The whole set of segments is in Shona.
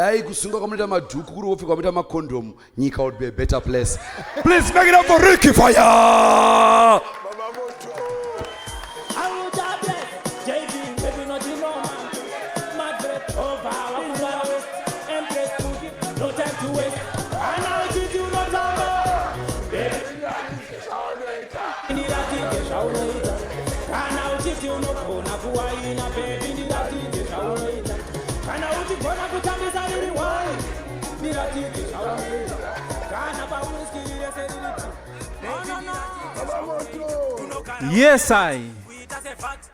dai kusunga kwamita madhuku kuri wopfeka kwamita makondom, nyika would be a better place. Please make it up for Ricky Fire. Yes, I.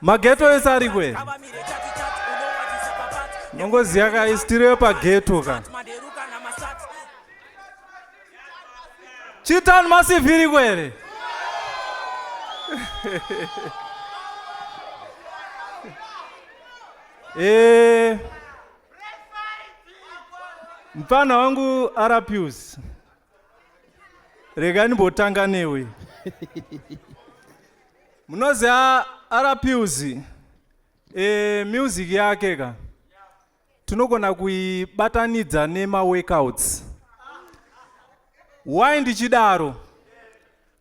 Mageto is everywhere. Nongo ziaka is still pa ghetto ka. Chitan massive everywhere. Mpana wangu Arapius. Regani botanga newe. Munoza Arapius. Music yake ka. Tunogona kuibatanidza nema workouts. Why ndichidaro?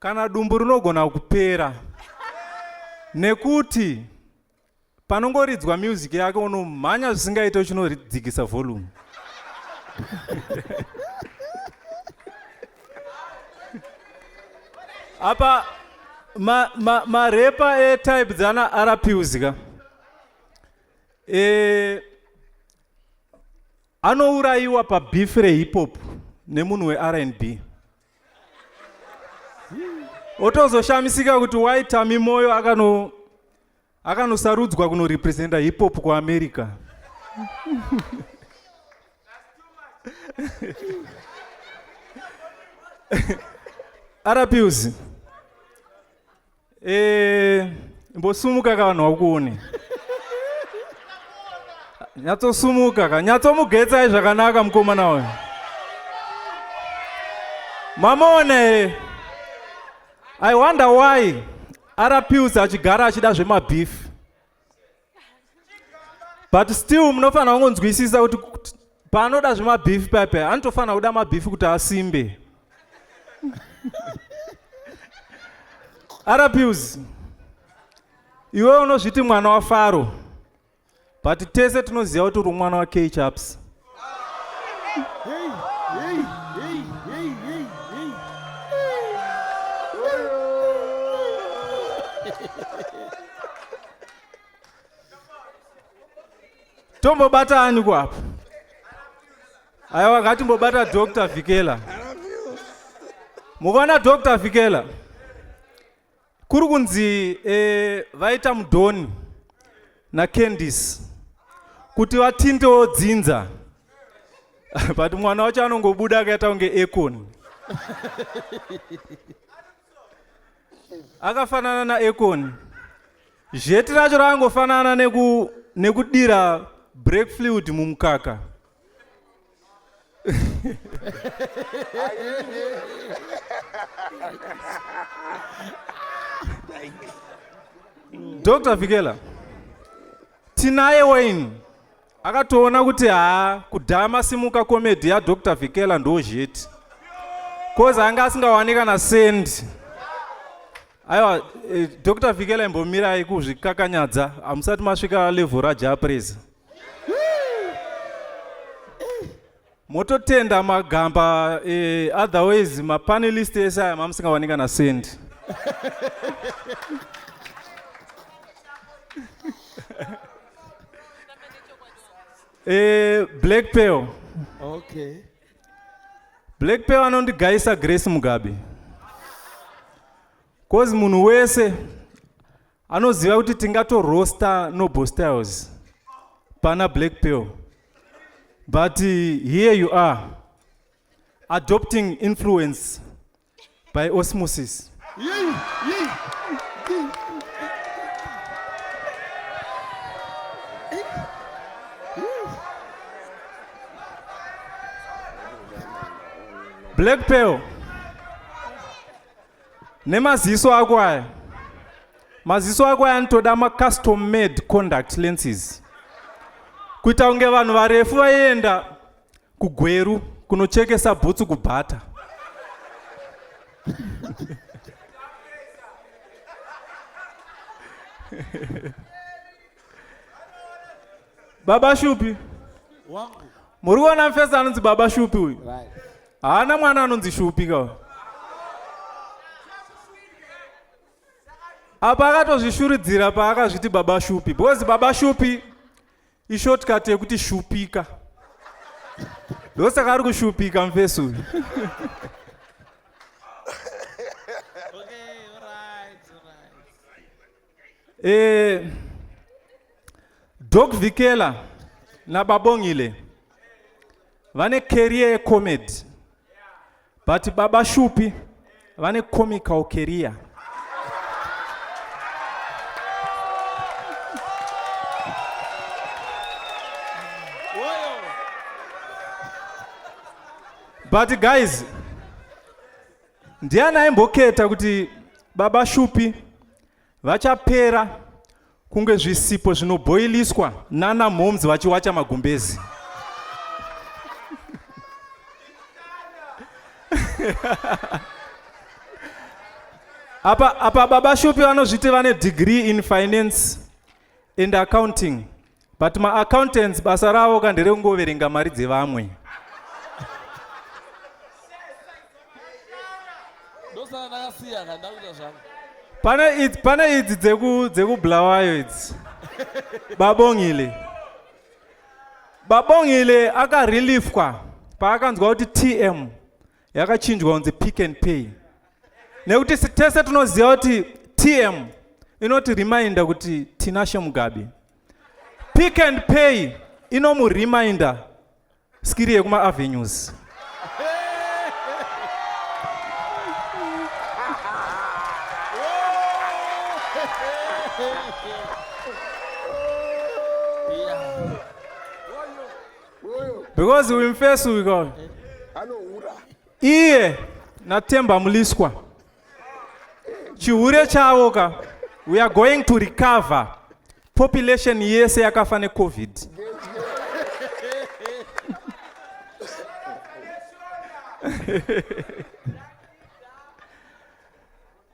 Kana dumbu rinogona kupera. Nekuti panongoridzwa music yake unomhanya zvisingaite uchinoridzikisa volume. Apa marepa type dzana Arapius ka. Anouraiwa pa beef hip hop nemunhu we R&B. Otozoshamisika kuti waitami moyo akanosarudzwa kunorepresenta hip hop ku America. Arapius. Mbosumuka kana wakuone. Nyatsosumuka ka nyatsomugetsa zvakanaka mukomana wayo. Mamone. I wonder why Arapius achigara achida zvemabeef. But still munofana kungonzwisisa kuti panoda zvemabeef pepe anotofana kuda mabeef kuti asimbe. Arapius, iwe unozviti mwana wa Faro, but tese tunoziva kuti uri mwana wa K-Chaps. Tombobata ani kwapo? Aiwa ngatimbobata Dr. Vikela. Mukona Dr. Vikela. Kuri kunzi vaita mudhoni na Candice kuti vatindewo dzinza. But mwana wacho anongobuda akaita unge Akon. Akafanana na Akon. Jeti racho rangofanana nekudira break fluid mumukaka. Dr. Vikela, tinaye Wayne akatoona kuti kudhama simuka comedy ya Dr. Vikela ndo jeti. Koza anga asingawanika na send. Aiwa, Dr. Vikela imbomira kuzvikakanyadza amusati masvika level raJapreza. Mototenda magamba otherwise mapanelist esa mamusingawanika na send. Black Pearl. Okay. Black Pearl anondigaisa Grace Mugabe. Cause munhu wese anoziva kuti tingato roaster Noble Styles pana Black Pearl. But here you are, adopting influence by osmosis. Black Pearl. Nemaziso akwaya. Maziso akwaya antoda custom made contact lenses. Kuita unge vanhu varefu vaenda kugweru kunochekesa bhutsu kubhata. Baba Shupi. Muri kuona mufesi anonzi Baba Shupi uyu? Haana mwana anonzi Shupi ka. Apa akatozvishuridzira paakazviti Baba Shupi. Because Baba Shupi ishortcut yekuti shupika. Ndosaka ari kushupika mufesi uyu. Dog Vikela na Babongile vane career comedy, but Baba Shupi vane comical career. But guys, ndiani aimboketa kuti Baba Shupi vachapera kunge zvisipo zvinoboiliswa nana momzi vachiwacha magumbezi. apa Baba Shupi vanozviti vane degree in finance and accounting, but ma-accountants basa ravo kandere kungoverenga mari dzevamwe. Pane idzi dzekubulawayo idzi. Babongile akareliefwa paakanzwa kuti TM yakachinjwa kunzi Pick and Pay. Nekuti tese tunoziva kuti TM inoti reminder kuti tinashe Mugabe. Pick and Pay inomureminder skiri yekuma avenues. Because we face we go. Iye na Temba Muliswa. Chihure chawoka. We are going to recover population yese yakafane COVID.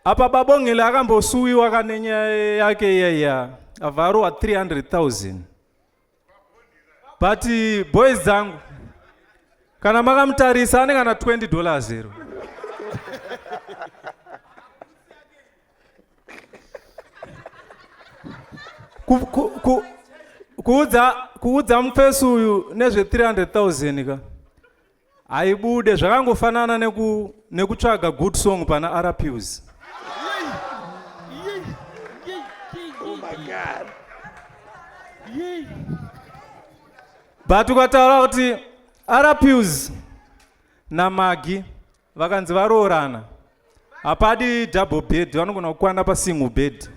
Apa Babongile akambosuwiwa kanenya yake ya avaro wa 300,000. But boys zangu kana makamtarisa anenge na $20 zero. Kuudza mufesi uyu nezve 300,000 ka aibude zvakangofanana nekutsvaga good song pana RPUs. Oh my God. But ukataura kuti RPUs na Magi vakanzi varoorana hapadi double bed, vanogona kukwana pa single bed.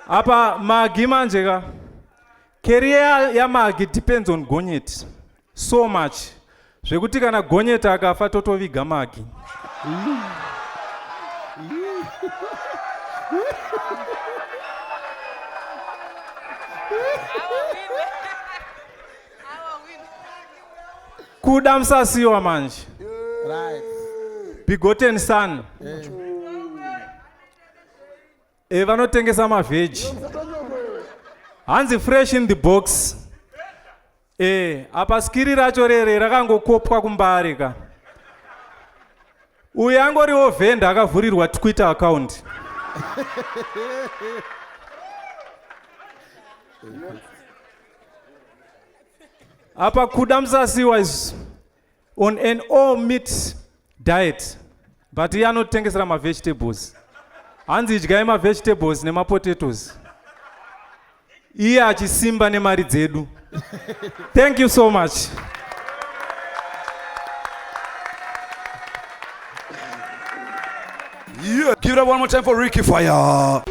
Apa Magi manje ka career ya Magi depends on Gonyeti so much zvekuti kana Gonyeti akafa totoviga Magi. Kuda Musasiwa manje. Right. Begotten son. Vanotengesa maveji. Hanzi fresh in the box. Apa skiri racho rere rakangokopwa kumbari ka. Uyu angoriwo vhenda akavhurirwa Twitter account. Apa Kuda Musasiwa is on an all meat diet, but he anotengesera ma vegetables. Hanzi idyai ma vegetables nema potatoes. Iye achisimba nemari dzedu. Thank you so much. Yeah, give it up one more time for Ricky Fire.